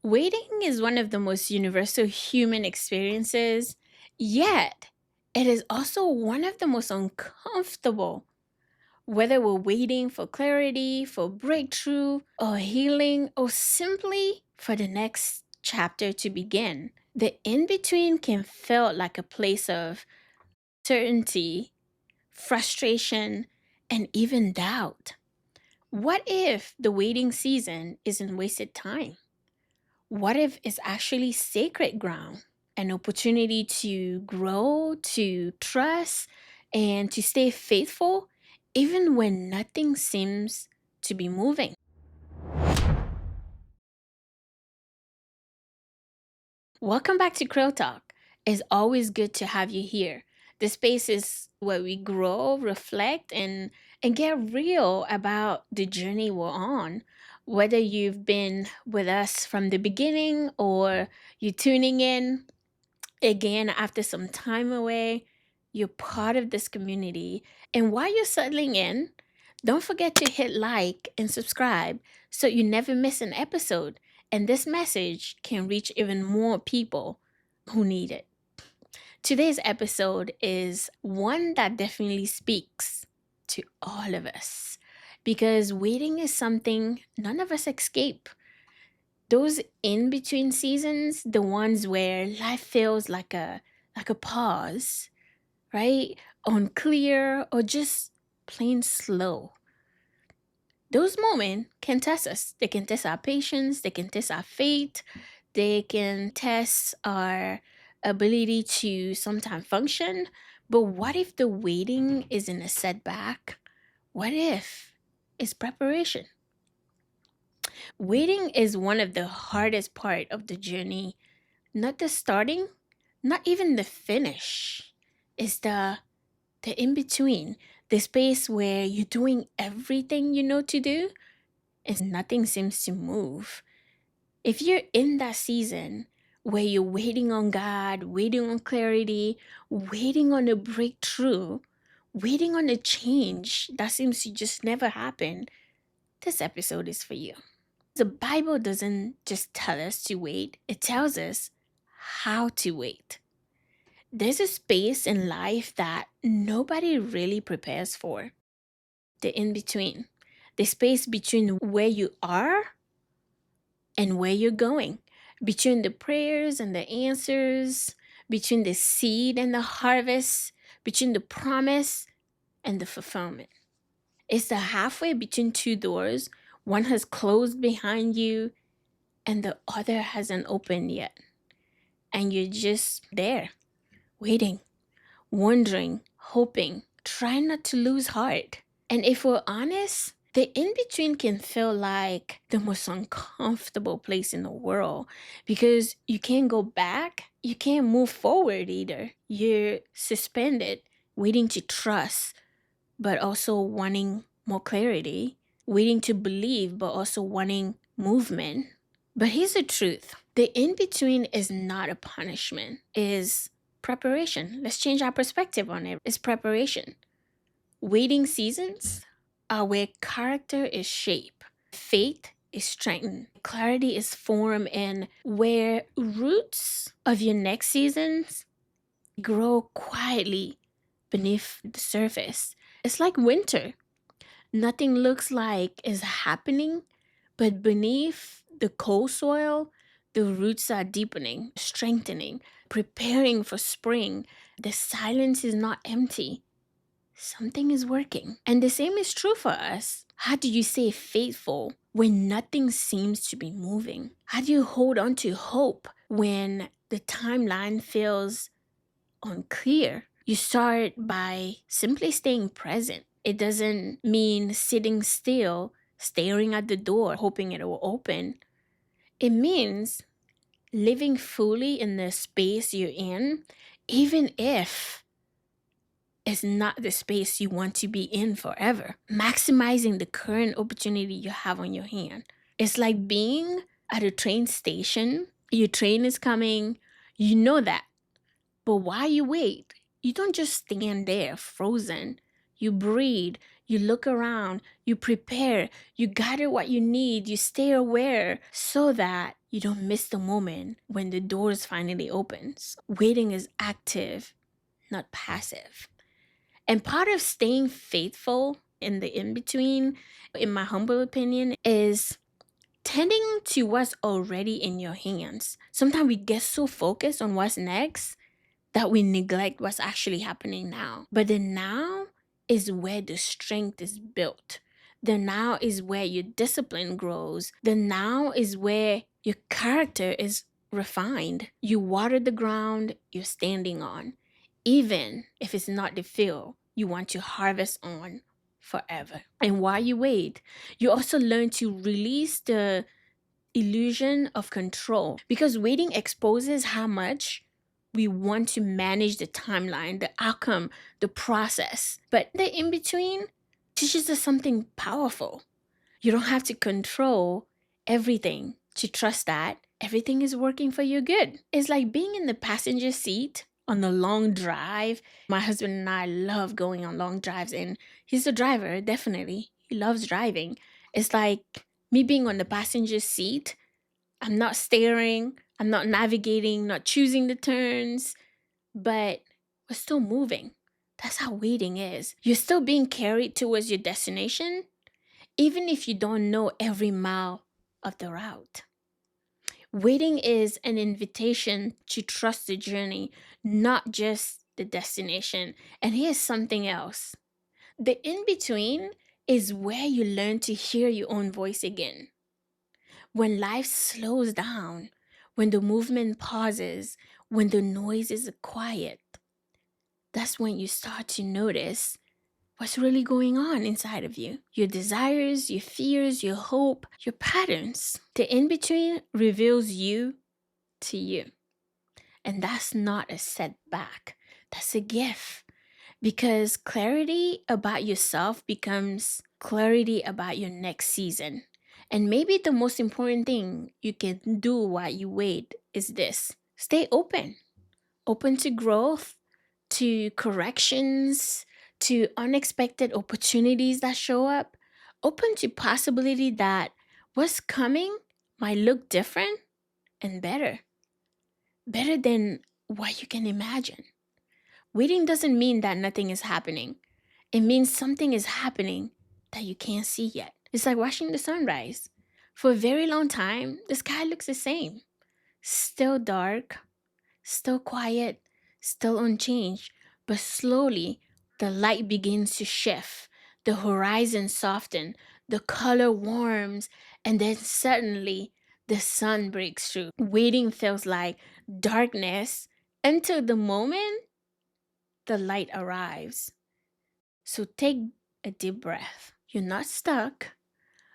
Waiting is one of the most universal human experiences, yet it is also one of the most uncomfortable. Whether we're waiting for clarity, for breakthrough, or healing, or simply for the next chapter to begin, the in between can feel like a place of certainty, frustration, and even doubt. What if the waiting season isn't wasted time? What if it's actually sacred ground? An opportunity to grow, to trust, and to stay faithful, even when nothing seems to be moving. Welcome back to Creeltalk. It's always good to have you here. This space is where we grow, reflect, and get real about the journey we're on. Whether you've been with us from the beginning or you're tuning in, again, after some time away, you're part of this community. And while you're settling in, don't forget to hit like and subscribe so you never miss an episode. And this message can reach even more people who need it. Today's episode is one that definitely speaks to all of us because waiting is something none of us escape. Those in between seasons, the ones where life feels like a pause, right? Unclear or just plain slow. Those moments can test us. They can test our patience, they can test our faith, they can test our ability to sometimes function. But what if the waiting isn't a setback? What if it's preparation? Waiting is one of the hardest part of the journey. Not the starting, not even the finish. It's the in between, the space where you're doing everything you know to do and nothing seems to move. If you're in that season where you're waiting on God, waiting on clarity, waiting on a breakthrough, waiting on a change that seems to just never happen, this episode is for you. The Bible doesn't just tell us to wait, it tells us how to wait. There's a space in life that nobody really prepares for, the in between, the space between where you are and where you're going, between the prayers and the answers, between the seed and the harvest, between the promise and the fulfillment. It's the halfway between two doors. One has closed behind you and the other hasn't opened yet. And you're just there, waiting, wondering, hoping, trying not to lose heart. And if we're honest, the in between can feel like the most uncomfortable place in the world because you can't go back, you can't move forward either. You're suspended, waiting to trust, but also wanting more clarity, waiting to believe, but also wanting movement. But here's the truth, the in between is not a punishment, is preparation. Let's change our perspective on it. It's preparation. Waiting seasons are where character is shaped, faith is strengthened, clarity is formed, and where roots of your next seasons grow quietly beneath the surface. It's like winter. Nothing looks like is happening, but beneath the cold soil, the roots are deepening, strengthening, preparing for spring. The silence is not empty. Something is working. And the same is true for us. How do you stay faithful when nothing seems to be moving? How do you hold on to hope when the timeline feels unclear? You start by simply staying present. It doesn't mean sitting still, staring at the door, hoping it will open. It means living fully in the space you're in, even if it's not the space you want to be in forever. Maximizing the current opportunity you have on your hand. It's like being at a train station. Your train is coming. You know that. But while you wait, you don't just stand there frozen. You breathe, you look around, you prepare, you gather what you need, you stay aware so that You don't miss the moment when the doors finally opens. Waiting is active, not passive. And part of staying faithful in the in-between, in my humble opinion, is tending to what's already in your hands. Sometimes we get so focused on what's next that we neglect what's actually happening now. But the now is where the strength is built. The now is where your discipline grows. The now is where your character is refined. You water the ground you're standing on, even if it's not the field you want to harvest on forever. And while you wait, you also learn to release the illusion of control, because waiting exposes how much we want to manage the timeline, the outcome, the process. But the in between teaches us something powerful. You don't have to control everything to trust that everything is working for your good. It's like being in the passenger seat on a long drive. My husband and I love going on long drives, and he's a driver, definitely. He loves driving. It's like me being on the passenger seat. I'm not steering, I'm not navigating, not choosing the turns, but we're still moving. That's how waiting is. You're still being carried towards your destination, even if you don't know every mile of the route. Waiting is an invitation to trust the journey, not just the destination. And here's something else: the in between is where you learn to hear your own voice again. When life slows down, when the movement pauses, when the noise is quiet, that's when you start to notice what's really going on inside of you. Your desires, your fears, your hope, your patterns. The in between reveals you to you. And that's not a setback, that's a gift. Because clarity about yourself becomes clarity about your next season. And maybe the most important thing you can do while you wait is this: stay open, open to growth, to corrections, to unexpected opportunities that show up, open to possibility that what's coming might look different and better than what you can imagine. Waiting doesn't mean that nothing is happening. It means something is happening that you can't see yet. It's like watching the sunrise. For a very long time, the sky looks the same: still dark, still quiet, still unchanged. But slowly, the light begins to shift. The horizon softens, the color warms, and then suddenly the sun breaks through. Waiting feels like darkness until the moment the light arrives. So take a deep breath. You're not stuck.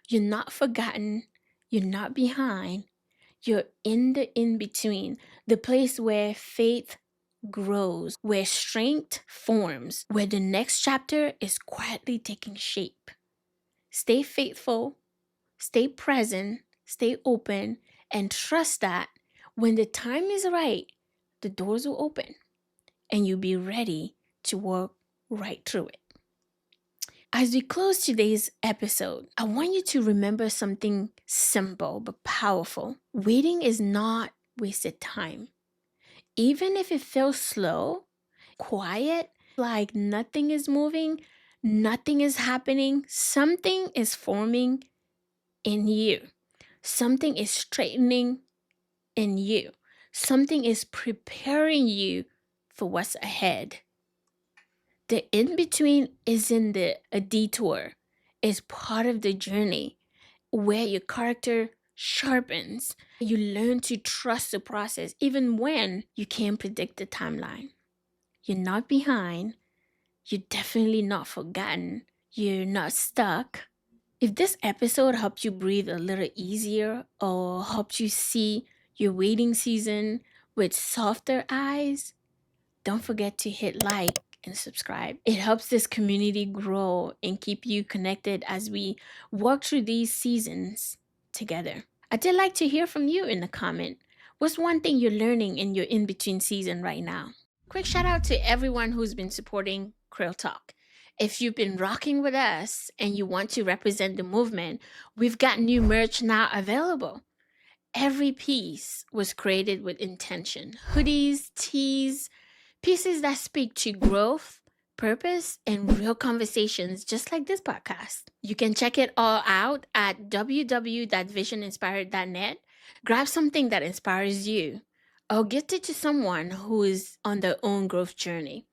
You're not forgotten. You're not behind. You're in the in between, the place where faith grows, where strength forms, where the next chapter is quietly taking shape. Stay faithful, stay present, stay open, and trust that when the time is right, the doors will open and you'll be ready to walk right through it. As we close today's episode, I want you to remember something simple but powerful. Waiting is not wasted time. Even if it feels slow, quiet, like nothing is moving, nothing is happening, something is forming in you. Something is straightening in you. Something is preparing you for what's ahead. The in between isn't a detour, it's part of the journey where your character sharpens. You learn to trust the process even when you can't predict the timeline. You're not behind, you're definitely not forgotten, you're not stuck. If this episode helped you breathe a little easier or helped you see your waiting season with softer eyes, don't forget to hit like and subscribe. It helps this community grow and keep you connected as we walk through these seasons together. I did like to hear from you in the comment. What's one thing you're learning in your in-between season right now? Quick shout out to everyone who's been supporting Creeltalk. If you've been rocking with us and you want to represent the movement, we've got new merch now available. every piece was created with intention. Hoodies, tees, pieces that speak to growth, purpose, and real conversations, just like this podcast. You can check it all out at www.visioninspired.net. Grab something that inspires you, or gift it to someone who is on their own growth journey.